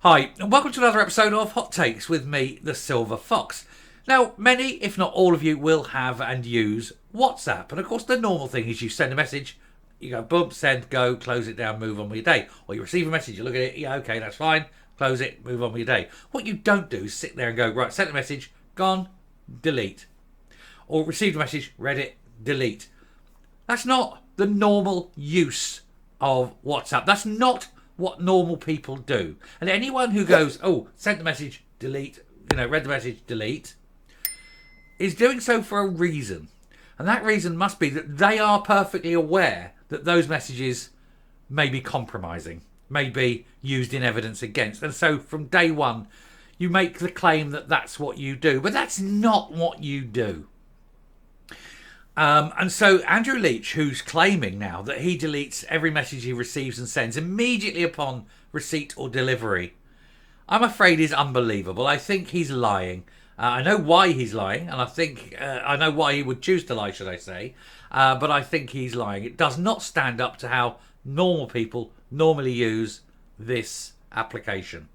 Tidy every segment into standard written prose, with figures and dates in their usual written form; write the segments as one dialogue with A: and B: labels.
A: Hi, and welcome to another episode of Hot Takes with me, the Silver Fox. Now, many, if not all of you, will have and use WhatsApp. And of course, the normal thing is you send a message, you go, boom, send, go, close it down, move on with your day. Or you receive a message, you look at it, yeah, okay, that's fine, close it, move on with your day. What you don't do is sit there and go, right, sent a message, gone, delete. Or received a message, read it, delete. That's not the normal use of WhatsApp. That's not what normal people do. And anyone who goes, oh, sent the message, delete, read the message, delete, is doing so for a reason. And that reason must be that they are perfectly aware that those messages may be compromising, may be used in evidence against. And so from day one, you make the claim that that's what you do. But that's not what you do. And so Andrew Leach, who's claiming now that he deletes every message he receives and sends immediately upon receipt or delivery, I'm afraid is unbelievable. I think he's lying. I know why he's lying, and I know why he would choose to lie, should I say. But I think he's lying. It does not stand up to how normal people normally use this application.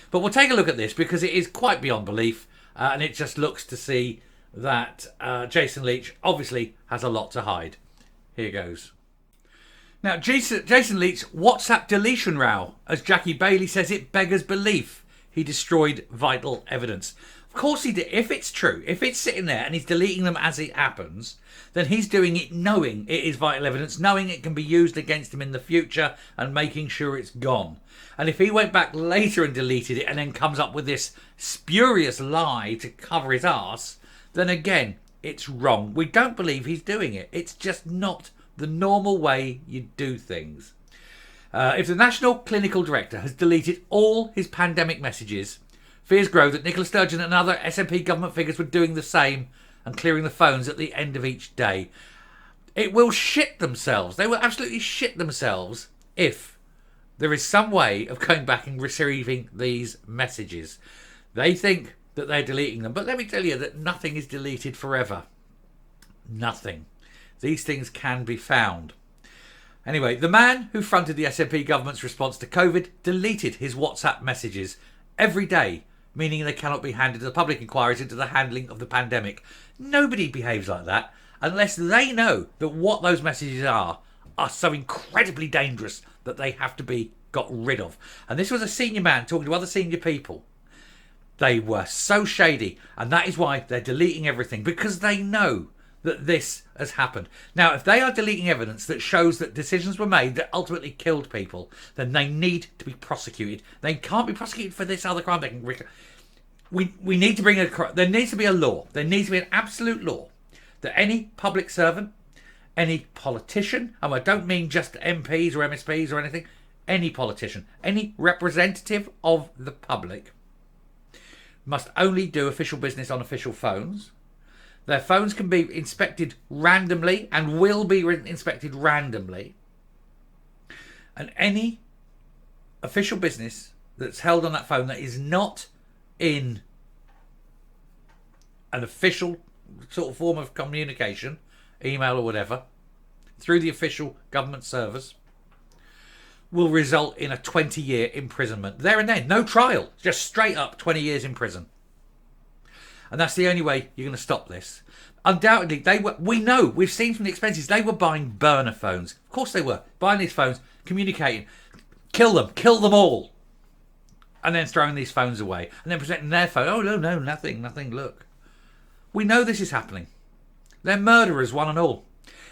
A: But we'll take a look at this because it is quite beyond belief, and it just looks to see that Jason Leach obviously has a lot to hide. Here goes. Now, Jason Leach's WhatsApp deletion row, as Jackie Bailey says, it beggars belief. He destroyed vital evidence. Of course he did. If it's true, if it's sitting there and he's deleting them as it happens, then he's doing it knowing it is vital evidence, knowing it can be used against him in the future and making sure it's gone. And if he went back later and deleted it and then comes up with this spurious lie to cover his arse, then again, it's wrong. We don't believe he's doing it. It's just not the normal way you do things. If the National Clinical Director has deleted all his pandemic messages, fears grow that Nicola Sturgeon and other SNP government figures were doing the same and clearing the phones at the end of each day. It will shit themselves. They will absolutely shit themselves if there is some way of going back and receiving these messages. They think that they're deleting them. But let me tell you that nothing is deleted forever. Nothing. These things can be found. Anyway, the man who fronted the SNP government's response to COVID deleted his WhatsApp messages every day, meaning they cannot be handed to the public inquiries into the handling of the pandemic. Nobody behaves like that unless they know that what those messages are so incredibly dangerous that they have to be got rid of. And this was a senior man talking to other senior people. They were so shady, and that is why they're deleting everything, because they know that this has happened. Now, if they are deleting evidence that shows that decisions were made that ultimately killed people, then they need to be prosecuted. They can't be prosecuted for this other crime. We need to bring there needs to be a law. There needs to be an absolute law that any public servant, any politician, and I don't mean just MPs or MSPs or anything, any politician, any representative of the public, must only do official business on official phones. Their phones can be inspected randomly and will be inspected randomly. And any official business that's held on that phone that is not in an official sort of form of communication, email or whatever, through the official government servers, will result in a 20-year imprisonment. There and then, no trial, just straight up 20 years in prison. And that's the only way you're going to stop this. Undoubtedly, we've seen from the expenses, they were buying burner phones. Of course they were, buying these phones, communicating, kill them all. And then throwing these phones away. And then presenting their phone, oh no, nothing, look. We know this is happening. They're murderers, one and all.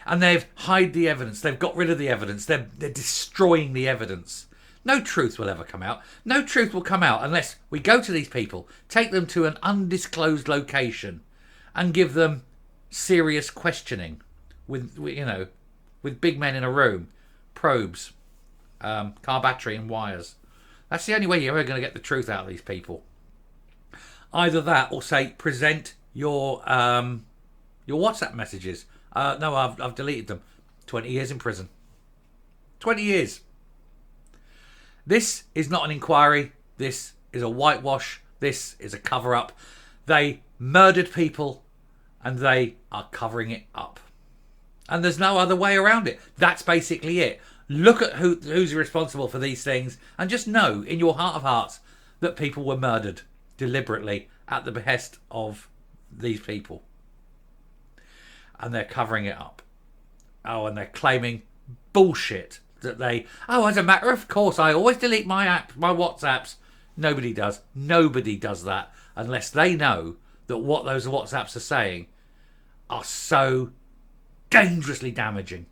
A: And they've hid the evidence. They've got rid of the evidence. They're destroying the evidence. No truth will ever come out. No truth will come out unless we go to these people, take them to an undisclosed location, and give them serious questioning with big men in a room, probes, car battery and wires. That's the only way you're ever going to get the truth out of these people. Either that, or say present your WhatsApp messages. No, I've deleted them. 20 years in prison. 20 years. This is not an inquiry. This is a whitewash. This is a cover-up. They murdered people and they are covering it up. And there's no other way around it. That's basically it. Look at who's responsible for these things and just know in your heart of hearts that people were murdered deliberately at the behest of these people. And they're covering it up. Oh, and they're claiming bullshit that as a matter of course, I always delete my WhatsApps. Nobody does. Nobody does that unless they know that what those WhatsApps are saying are so dangerously damaging.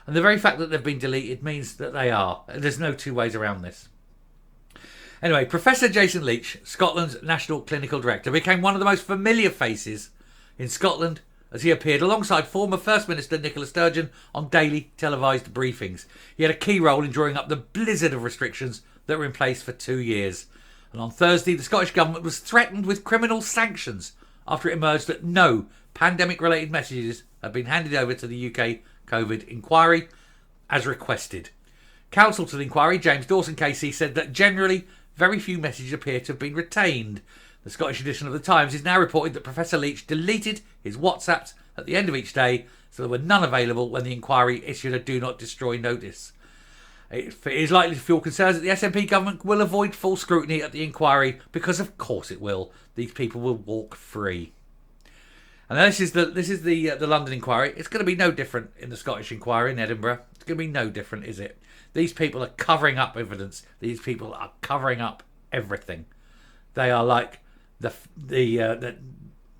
A: And the very fact that they've been deleted means that they are. There's no two ways around this. Anyway, Professor Jason Leach, Scotland's National Clinical Director, became one of the most familiar faces in Scotland as he appeared alongside former First Minister Nicola Sturgeon on daily televised briefings. He had a key role in drawing up the blizzard of restrictions that were in place for 2 years. And on Thursday, the Scottish Government was threatened with criminal sanctions after it emerged that no pandemic-related messages had been handed over to the UK COVID inquiry as requested. Counsel to the inquiry, James Dawson KC, said that generally very few messages appear to have been retained. The Scottish edition of the Times is now reporting that Professor Leach deleted his WhatsApps at the end of each day, so there were none available when the inquiry issued a do not destroy notice. It is likely to fuel concerns that the SNP government will avoid full scrutiny at the inquiry because of course it will. These people will walk free. And this is the London inquiry. It's going to be no different in the Scottish inquiry in Edinburgh. It's going to be no different, is it? These people are covering up evidence. These people are covering up everything. They are like the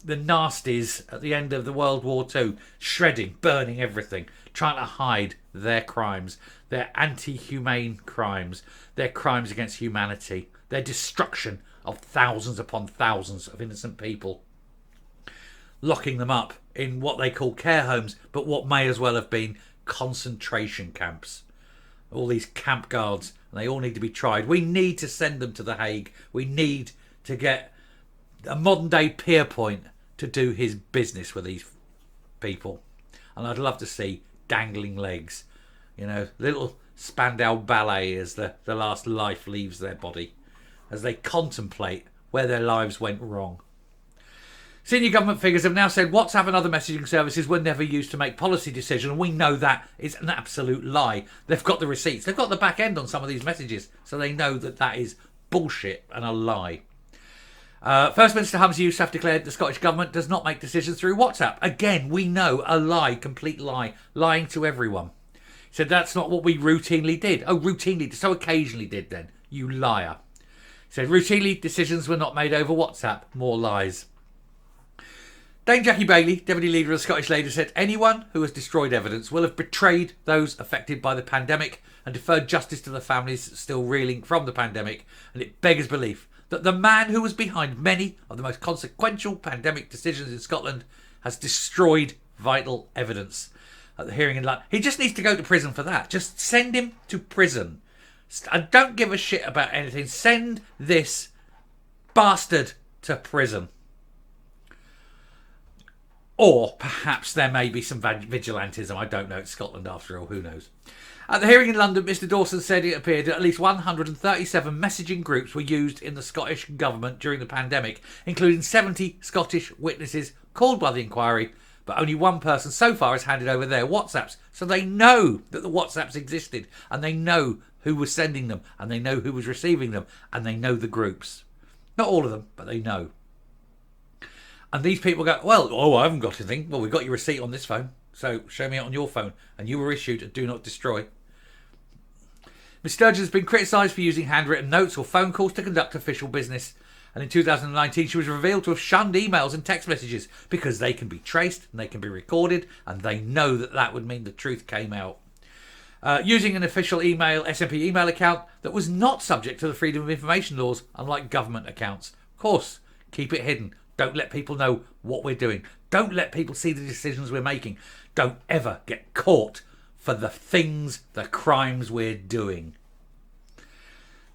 A: nasties at the end of the World War II, shredding, burning everything, trying to hide their crimes, their anti-humane crimes, their crimes against humanity, their destruction of thousands upon thousands of innocent people, locking them up in what they call care homes, but what may as well have been concentration camps. All these camp guards, and they all need to be tried. We need to send them to The Hague. We need to get a modern day Pierpoint to do his business with these people. And I'd love to see dangling legs, little Spandau ballet as the last life leaves their body, as they contemplate where their lives went wrong. Senior government figures have now said WhatsApp and other messaging services were never used to make policy decisions, and we know that is an absolute lie. They've got the receipts. They've got the back end on some of these messages, so they know that that is bullshit and a lie. First Minister Humza Yousaf declared the Scottish Government does not make decisions through WhatsApp. Again, we know a lie, complete lie, lying to everyone. He said that's not what we routinely did. Oh, routinely, so occasionally did then, you liar. He said routinely decisions were not made over WhatsApp, more lies. Dame Jackie Bailey, Deputy Leader of the Scottish Labour, said anyone who has destroyed evidence will have betrayed those affected by the pandemic and deferred justice to the families still reeling from the pandemic, and it beggars belief that the man who was behind many of the most consequential pandemic decisions in Scotland has destroyed vital evidence. At the hearing in London, he just needs to go to prison for that. Just send him to prison. I don't give a shit about anything. Send this bastard to prison. Or perhaps there may be some vigilantism. I don't know. It's Scotland after all. Who knows? At the hearing in London, Mr Dawson said it appeared that at least 137 messaging groups were used in the Scottish Government during the pandemic, including 70 Scottish witnesses called by the inquiry, but only one person so far has handed over their WhatsApps. So they know that the WhatsApps existed, and they know who was sending them, and they know who was receiving them, and they know the groups. Not all of them, but they know. And these people go, I haven't got anything. Well, we've got your receipt on this phone, so show me it on your phone. And you were issued a do not destroy. Ms Sturgeon has been criticised for using handwritten notes or phone calls to conduct official business. And in 2019, she was revealed to have shunned emails and text messages because they can be traced and they can be recorded, and they know that that would mean the truth came out. Using an official SNP email account that was not subject to the Freedom of Information laws, unlike government accounts. Of course, keep it hidden. Don't let people know what we're doing. Don't let people see the decisions we're making. Don't ever get caught for the crimes we're doing.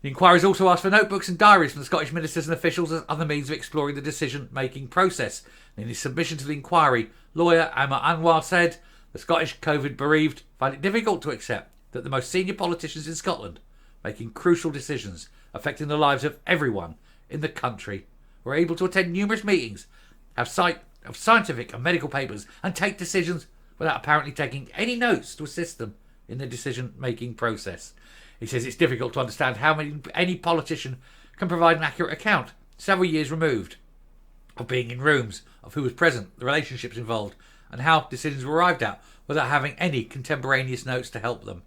A: The inquiry's also asked for notebooks and diaries from the Scottish ministers and officials as other means of exploring the decision-making process. In his submission to the inquiry, lawyer Amma Anwar said the Scottish COVID bereaved find it difficult to accept that the most senior politicians in Scotland, making crucial decisions affecting the lives of everyone in the country, were able to attend numerous meetings, have sight of scientific and medical papers, and take decisions without apparently taking any notes to assist them in the decision-making process. He says it's difficult to understand how any politician can provide an accurate account, several years removed, of being in rooms, of who was present, the relationships involved, and how decisions were arrived at, without having any contemporaneous notes to help them.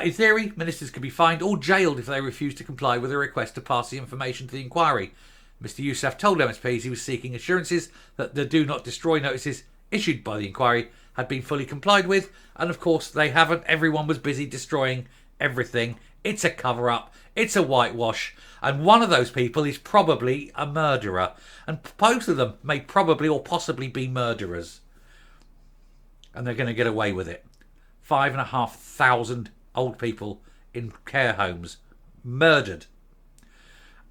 A: In theory, ministers could be fined or jailed if they refused to comply with a request to pass the information to the inquiry. Mr Yousaf told MSPs he was seeking assurances that the do not destroy notices issued by the inquiry had been fully complied with, and of course they haven't. Everyone was busy destroying everything. It's a cover-up, it's a whitewash, and one of those people is probably a murderer, and both of them may probably or possibly be murderers, and they're going to get away with it. 5,500 old people in care homes murdered,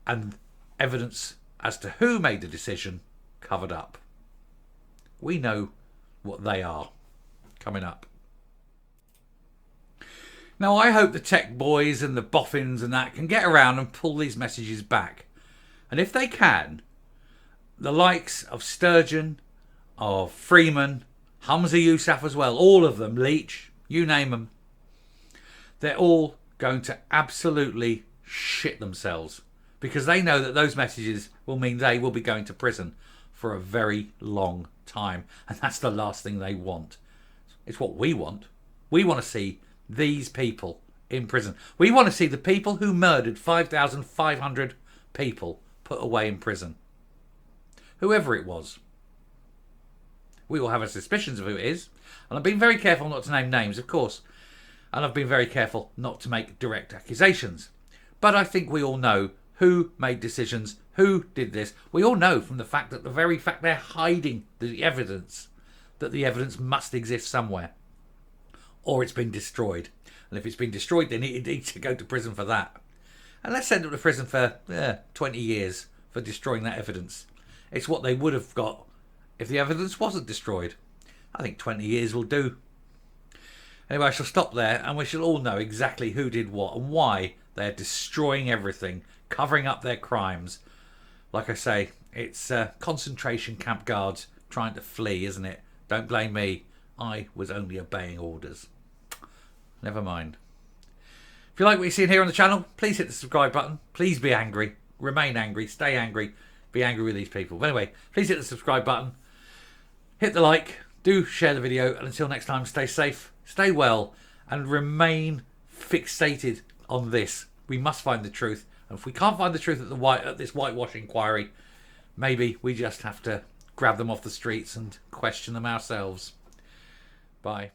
A: and evidence as to who made the decision covered up. We know what they are. Coming up. Now, I hope the tech boys and the boffins and that can get around and pull these messages back. And if they can, the likes of Sturgeon, of Freeman, Humza Yousaf as well, all of them, Leach, you name them, they're all going to absolutely shit themselves, because they know that those messages will mean they will be going to prison for a very long time. And that's the last thing they want. It's what we want. We want to see these people in prison. We want to see the people who murdered 5,500 people put away in prison. Whoever it was. We all have our suspicions of who it is. And I've been very careful not to name names, of course. And I've been very careful not to make direct accusations. But I think we all know who made decisions, who did this. We all know from the fact that the very fact they're hiding the evidence, that the evidence must exist somewhere. Or it's been destroyed. And if it's been destroyed, they need to go to prison for that. And let's send them to prison for 20 years for destroying that evidence. It's what they would have got if the evidence wasn't destroyed. I think 20 years will do. Anyway, I shall stop there, and we shall all know exactly who did what and why they're destroying everything, covering up their crimes. Like I say, it's concentration camp guards trying to flee, isn't it? Don't blame me. I was only obeying orders. Never mind. If you like what you're seeing here on the channel, please hit the subscribe button. Please be angry. Remain angry. Stay angry. Be angry with these people. But anyway, please hit the subscribe button. Hit the like. Do share the video. And until next time, stay safe, stay well, and remain fixated on this. We must find the truth. And if we can't find the truth at this whitewash inquiry, maybe we just have to grab them off the streets and question them ourselves. Bye.